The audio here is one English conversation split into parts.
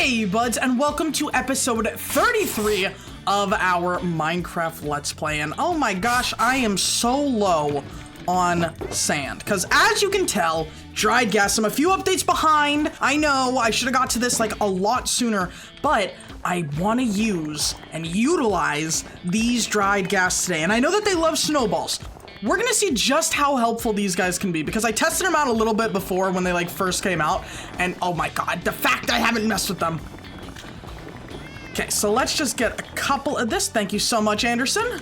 Hey buds, and welcome to episode 33 of our Minecraft Let's Play. And oh my gosh, I am so low on sand, because as you can tell, dried gas, I'm a few updates behind. I know I should have got to this like a lot sooner, but I want to use and utilize these dried gas today. And I know that they love snowballs. We're gonna see just how helpful these guys can be, because I tested them out a little bit before when they like first came out, and oh my god, the fact I haven't messed with them. Okay, so let's just get a couple of this. Thank you so much, Anderson.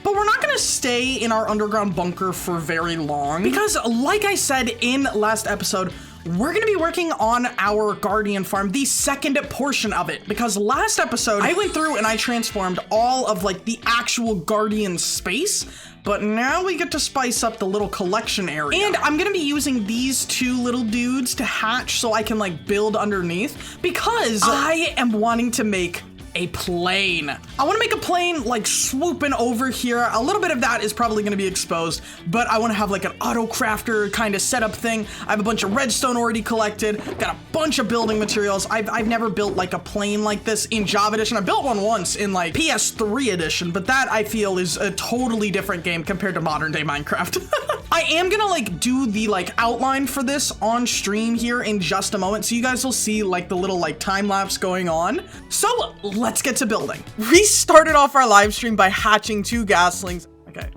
But we're not gonna stay in our underground bunker for very long, because like I said in last episode, we're gonna be working on our Guardian farm, the second portion of it, because last episode I went through and I transformed all of like the actual Guardian space, but now we get to spice up the little collection area. And I'm gonna be using these two little dudes to hatch so I can like build underneath, because I am wanting to make a plane. I want to make a plane like swooping over here. A little bit of that is probably going to be exposed, but I want to have like an auto crafter kind of setup thing. I have a bunch of redstone already collected, got a bunch of building materials. I've never built like a plane like this in Java Edition. I built one once in like PS3 Edition, but that I feel is a totally different game compared to modern day Minecraft. I am gonna like do the like outline for this on stream here in just a moment, so you guys will see like the little like time lapse going on. So let's get to building. We started off our live stream by hatching two gaslings. Okay,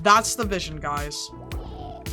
that's the vision, guys.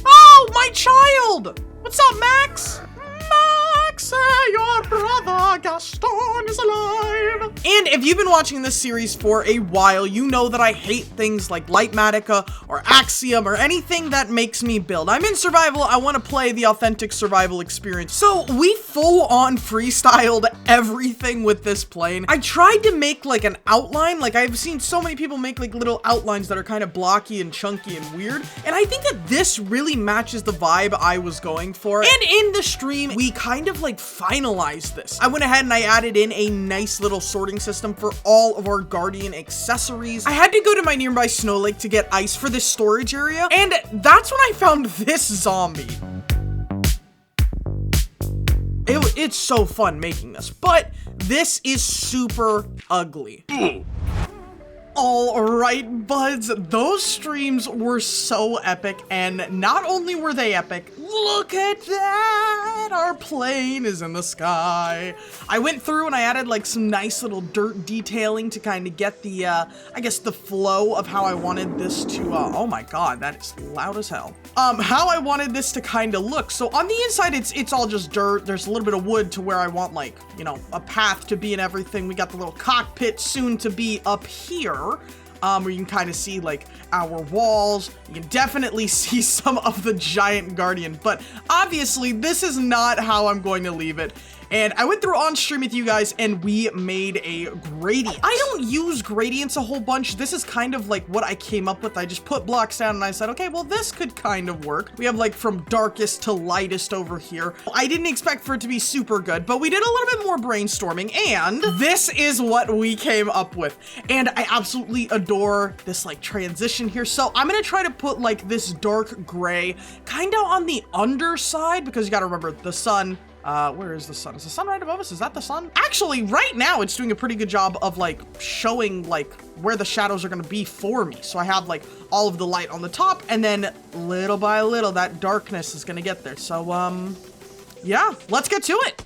Oh, my child! What's up, Max? Max, your brother Gaston is alive. And if you've been watching this series for a while, you know that I hate things like Lightmatica or Axiom or anything that makes me build. I'm in survival. I want to play the authentic survival experience. So we full on freestyled everything with this plane. I tried to make like an outline. Like I've seen so many people make like little outlines that are kind of blocky and chunky and weird. And I think that this really matches the vibe I was going for. And in the stream, we kind of like finalized this. I went ahead and I added in a nice little sorting system for all of our Guardian accessories. I had to go to my nearby snow lake to get ice for this storage area, and that's when I found this zombie. It's so fun making this, but this is super ugly. All right, buds, those streams were so epic, and not only were they epic, look at that, our plane is in the sky. I went through and I added like some nice little dirt detailing to kind of get the, I guess the flow of how I wanted this to, oh my god, that is loud as hell. How I wanted this to kind of look. So on the inside, it's all just dirt. There's a little bit of wood to where I want like, you know, a path to be and everything. We got the little cockpit soon to be up here. Where you can kind of see like our walls. You can definitely see some of the giant Guardian, but obviously this is not how I'm going to leave it. And I went through on stream with you guys and we made a gradient. I don't use gradients a whole bunch. This is kind of like what I came up with. I just put blocks down and I said, okay, well, this could kind of work. We have like from darkest to lightest over here. I didn't expect for it to be super good, but we did a little bit more brainstorming and this is what we came up with. And I absolutely adore this like transition here. So I'm gonna try to put like this dark gray kind of on the underside, because you gotta remember the sun. Where is the sun? Is the sun right above us? Is that the sun? Actually, right now it's doing a pretty good job of like showing like where the shadows are gonna be for me. So I have like all of the light on the top, and then little by little that darkness is gonna get there. So yeah, let's get to it.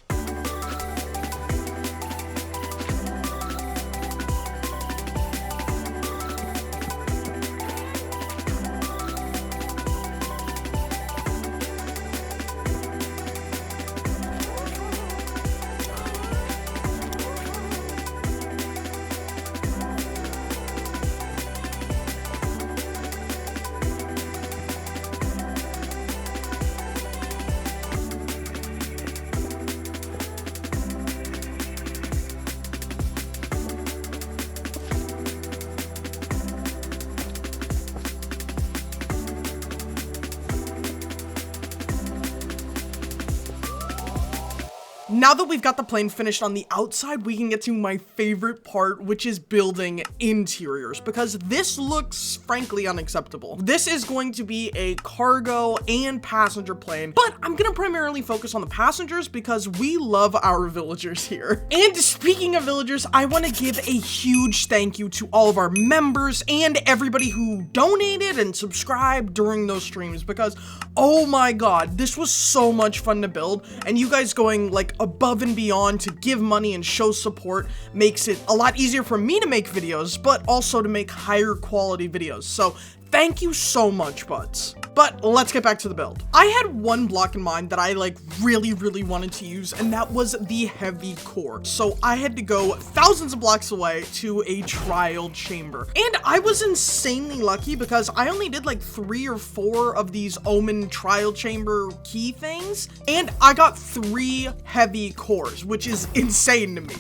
now that we've got the plane finished on the outside, we can get to my favorite part, which is building interiors, because this looks frankly unacceptable. This is going to be a cargo and passenger plane, but I'm gonna primarily focus on the passengers because we love our villagers here. And speaking of villagers, I want to give a huge thank you to all of our members and everybody who donated and subscribed during those streams, because oh my god, this was so much fun to build, and you guys going like above and beyond to give money and show support makes it a lot easier for me to make videos, but also to make higher quality videos. So thank you so much, Budz. But let's get back to the build. I had one block in mind that I like really wanted to use, and that was the heavy core. So I had to go thousands of blocks away to a trial chamber. And I was insanely lucky because I only did like 3 or 4 of these Omen trial chamber key things, and I got 3 heavy cores, which is insane to me.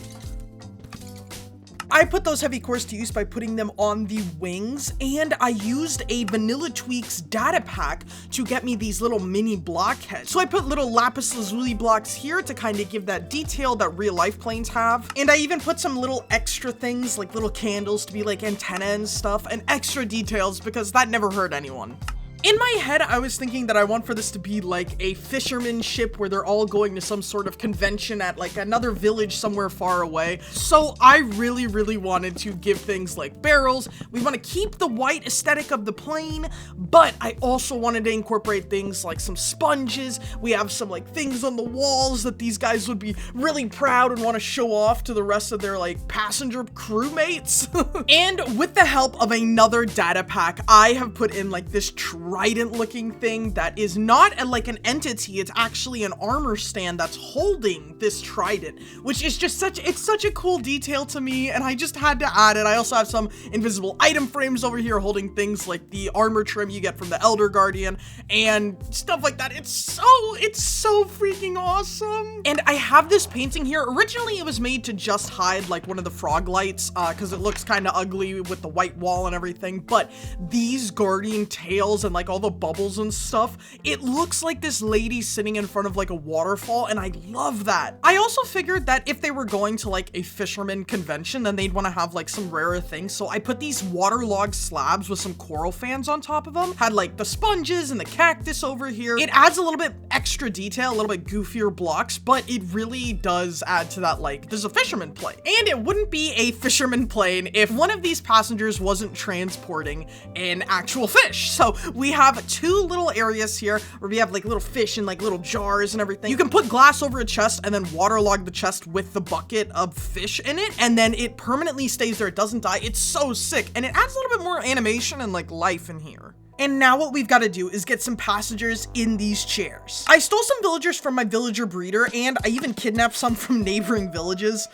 I put those heavy cores to use by putting them on the wings, and I used a Vanilla Tweaks data pack to get me these little mini blockheads. So I put little lapis lazuli blocks here to kind of give that detail that real life planes have. And I even put some little extra things like little candles to be like antenna and stuff, and extra details because that never hurt anyone. In my head, I was thinking that I want for this to be like a fisherman ship where they're all going to some sort of convention at like another village somewhere far away. So I really wanted to give things like barrels. We want to keep the white aesthetic of the plane, but I also wanted to incorporate things like some sponges. We have some like things on the walls that these guys would be really proud and want to show off to the rest of their like passenger crewmates. And with the help of another data pack, I have put in like this trident looking thing that is not like an entity, it's actually an armor stand that's holding this trident, which is just such a cool detail to me, and I just had to add it. I also have some invisible item frames over here holding things like the armor trim you get from the Elder Guardian and stuff like that. It's so freaking awesome. And I have this painting here. Originally it was made to just hide like one of the frog lights because it looks kind of ugly with the white wall and everything, but these guardian tails and like all the bubbles and stuff, it looks like this lady sitting in front of like a waterfall, and I love that. I also figured that if they were going to like a fisherman convention, then they'd want to have like some rarer things, so I put these waterlogged slabs with some coral fans on top of them, had like the sponges and the cactus over here. It adds a little bit extra detail, a little bit goofier blocks, but it really does add to that like there's a fisherman plane. And it wouldn't be a fisherman plane if one of these passengers wasn't transporting an actual fish. So we have 2 little areas here where we have like little fish in like little jars and everything. You can put glass over a chest and then waterlog the chest with the bucket of fish in it, and then it permanently stays there. It doesn't die. It's so sick, and it adds a little bit more animation and like life in here. And now what we've got to do is get some passengers in these chairs. I stole some villagers from my villager breeder, and I even kidnapped some from neighboring villages.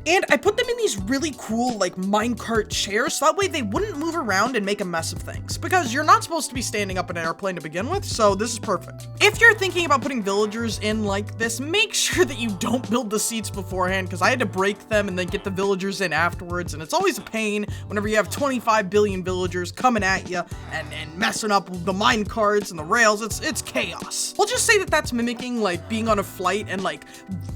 And I put them in these really cool like minecart chairs, so that way they wouldn't move around and make a mess of things, because you're not supposed to be standing up in an airplane to begin with, so this is perfect. If you're thinking about putting villagers in like this, make sure that you don't build the seats beforehand, because I had to break them and then get the villagers in afterwards, and it's always a pain whenever you have 25 billion villagers coming at you and messing up the mine carts and the rails. It's chaos. We'll just say that that's mimicking like being on a flight and like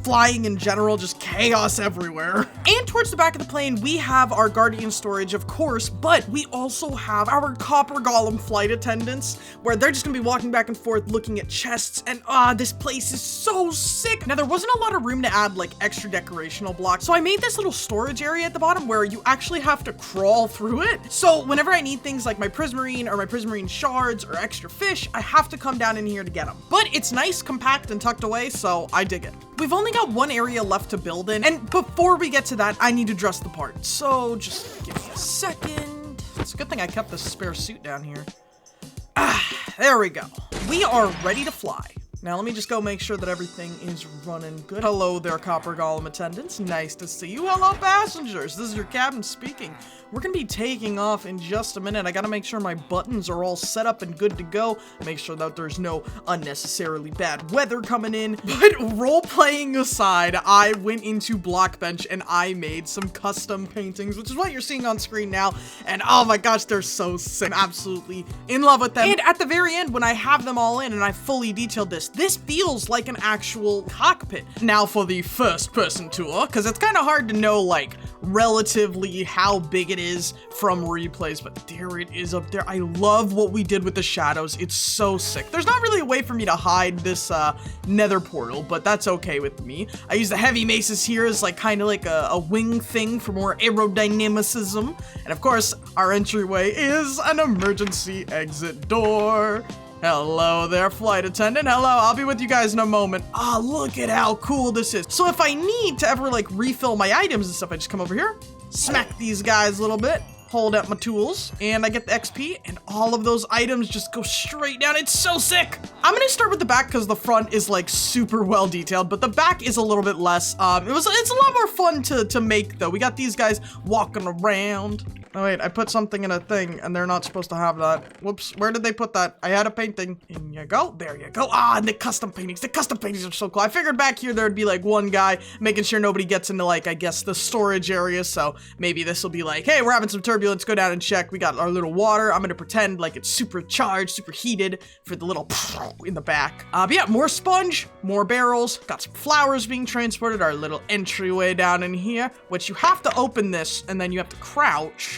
flying in general, just chaos everywhere. And towards the back of the plane, we have our guardian storage, of course, but we also have our copper golem flight attendants, where they're just gonna be walking back and forth looking at chests, and this place is so sick. Now, there wasn't a lot of room to add like extra decorational blocks, so I made this little storage area at the bottom where you actually have to crawl through it. So whenever I need things like my prismarine or my prismarine shards or extra fish, I have to come down in here to get them. But it's nice, compact, and tucked away, so I dig it. We've only got 1 area left to build in, and before we get to that, I need to dress the part. So just give me a second. It's a good thing I kept this spare suit down here. There we go. We are ready to fly. Now let me just go make sure that everything is running good. Hello there, copper golem attendants. Nice to see you. Hello, passengers. This is your captain speaking. We're gonna be taking off in just a minute. I gotta make sure my buttons are all set up and good to go. Make sure that there's no unnecessarily bad weather coming in. But role-playing aside, I went into Blockbench and I made some custom paintings, which is what you're seeing on screen now. And oh my gosh, they're so sick. I'm absolutely in love with them. And at the very end, when I have them all in and I fully detailed this, this feels like an actual cockpit. Now for the first person tour, because it's kind of hard to know like relatively how big it is from replays, but there it is up there. I love what we did with the shadows. It's so sick. There's not really a way for me to hide this nether portal, but that's okay with me. I use the heavy maces here as like kind of like a wing thing for more aerodynamicism. And of course, our entryway is an emergency exit door. Hello there, flight attendant. Hello, I'll be with you guys in a moment. Ah, look at how cool this is. So if I need to ever like refill my items and stuff, I just come over here, smack these guys a little bit, hold up my tools, and I get the XP, and all of those items just go straight down. It's so sick. I'm gonna start with the back because the front is like super well detailed, but the back is a little bit less. It's a lot more fun to make though. We got these guys walking around. Oh wait, I put something in a thing and they're not supposed to have that. Whoops, where did they put that? I had a painting. In you go, there you go. Ah, and the custom paintings are so cool. I figured back here there'd be like one guy making sure nobody gets into like, I guess the storage area. So maybe this will be like, hey, we're having some turbulence, go down and check. We got our little water. I'm gonna pretend like it's super charged, super heated for the little in the back. But yeah, more sponge, more barrels, got some flowers being transported, our little entryway down in here, which you have to open this and then you have to crouch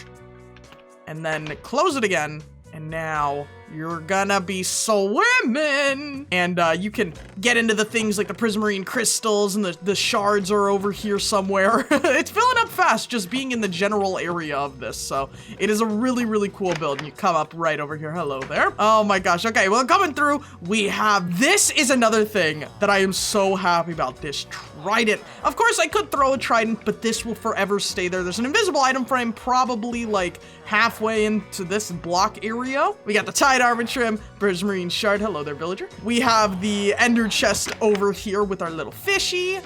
and then close it again, and now you're gonna be swimming. And you can get into the things like the prismarine crystals, and the shards are over here somewhere. It's filling up fast just being in the general area of this, so it is a really, really cool build. And you come up right over here. Hello there. Oh my gosh. Okay, well, coming through, we have, this is another thing that I am so happy about, this trident. Of course, I could throw a trident, but this will forever stay there. There's an invisible item frame probably like halfway into this block area. We got the tide armor trim, prismarine shard. Hello there, villager. We have the ender chest over here with our little fishy.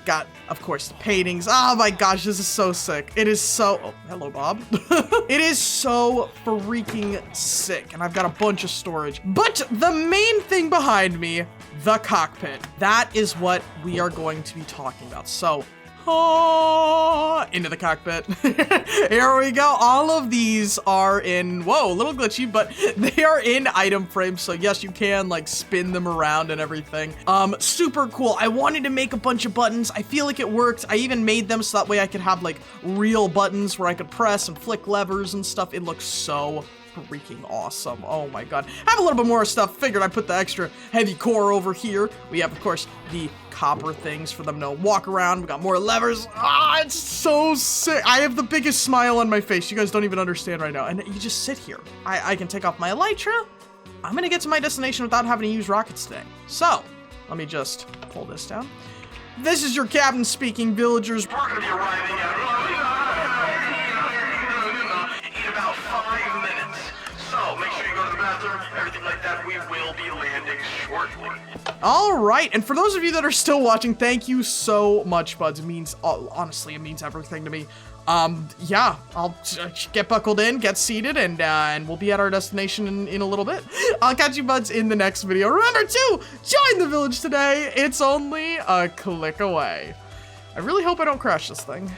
Got, of course, the paintings. Oh my gosh, this is so sick. It is so, oh, hello, Bob. It is so freaking sick. And I've got a bunch of storage. But the main thing behind me, the cockpit, that is what we are going to be talking about. So, into the cockpit. Here we go. All of these are in, whoa, a little glitchy, but they are in item frames. So yes, you can like spin them around and everything. Super cool. I wanted to make a bunch of buttons. I feel like it worked. I even made them so that way I could have like real buttons where I could press and flick levers and stuff. It looks so freaking awesome. Oh my god. I have a little bit more stuff. Figured I put the extra heavy core over here. We have, of course, the copper things for them to walk around. We got more levers. Ah, it's so sick. I have the biggest smile on my face. You guys don't even understand right now. And you just sit here. I can take off my elytra. I'm gonna get to my destination without having to use rockets today. So, let me just pull this down. This is your captain speaking, villagers. We're gonna be arriving in about 5 minutes. So, make sure you go to the bathroom, everything like that. We will be landing shortly. All right, and for those of you that are still watching, thank you so much, Budz. It means, honestly, it means everything to me. Yeah, I'll get buckled in, get seated, and we'll be at our destination in a little bit. I'll catch you, Budz, in the next video. Remember to join the village today. It's only a click away. I really hope I don't crash this thing.